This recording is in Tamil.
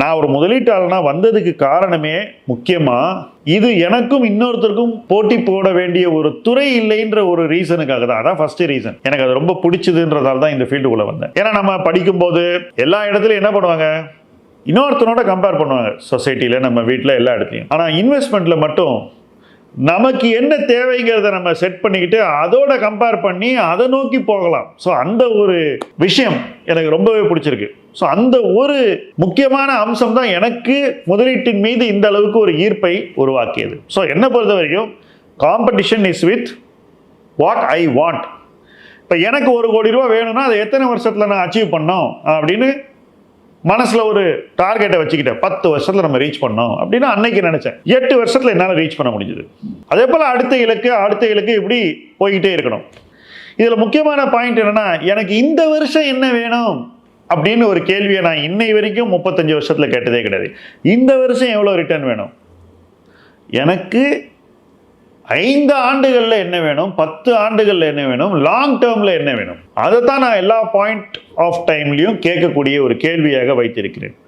நான் ஒரு முதலீட்டாளனா வந்ததுக்கு காரணமே முக்கியமாக இது எனக்கும் இன்னொருத்தருக்கும் போட்டி போட வேண்டிய ஒரு துறை இல்லைன்ற ஒரு ரீசனுக்காக தான். அதான் ஃபர்ஸ்ட் ரீசன். எனக்கு அது ரொம்ப பிடிச்சதுன்றதால தான் இந்த ஃபீல்டுக்குள்ளே வந்தேன். ஏன்னா நம்ம படிக்கும்போது எல்லா இடத்துலையும் என்ன பண்ணுவாங்க, இன்னொருத்தனோட கம்பேர் பண்ணுவாங்க. சொசைட்டியில், நம்ம வீட்டில், எல்லா இடத்துலையும். ஆனால் இன்வெஸ்ட்மெண்ட்டில் மட்டும் நமக்கு என்ன தேவைங்கிறத நம்ம செட் பண்ணிக்கிட்டு அதோட கம்பேர் பண்ணி அதை நோக்கி போகலாம். ஸோ அந்த ஒரு விஷயம் எனக்கு ரொம்பவே பிடிச்சிருக்கு. ஸோ அந்த ஒரு முக்கியமான அம்சம் தான் எனக்கு முதலீட்டின் மீது இந்த அளவுக்கு ஒரு ஈர்ப்பை உருவாக்கியது. ஸோ என்னை பொறுத்த வரைக்கும் competition is with what I want. இப்போ எனக்கு ₹1 கோடி வேணும்னா அதை எத்தனை வருஷத்தில் நான் அச்சீவ் பண்ணோம் அப்படின்னு மனசில் ஒரு டார்கெட்டை வச்சுக்கிட்டேன். 10 வருஷத்தில் நம்ம ரீச் பண்ணோம் அப்படின்னு அன்னைக்கு நினச்சேன். 8 வருஷத்தில் என்னால் ரீச் பண்ண முடிஞ்சது. அதே போல் அடுத்த இலக்கு இப்படி போய்கிட்டே இருக்கணும். இதில் முக்கியமான பாயிண்ட் என்னென்னா, எனக்கு இந்த வருஷம் என்ன வேணும் அப்படின்னு ஒரு கேள்வியை நான் இன்னை வரைக்கும் 35 வருஷத்தில் கேட்டதே கிடையாது. இந்த வருஷம் எவ்வளோ ரிட்டர்ன் வேணும், எனக்கு 5 ஆண்டுகளில் என்ன வேணும், 10 ஆண்டுகளில் என்ன வேணும், லாங் டேர்மில் என்ன வேணும், அதை தான் நான் எல்லா பாயிண்ட் ஆஃப் டைம்லையும் கேட்கக்கூடிய ஒரு கேள்வியாக வைத்திருக்கிறேன்.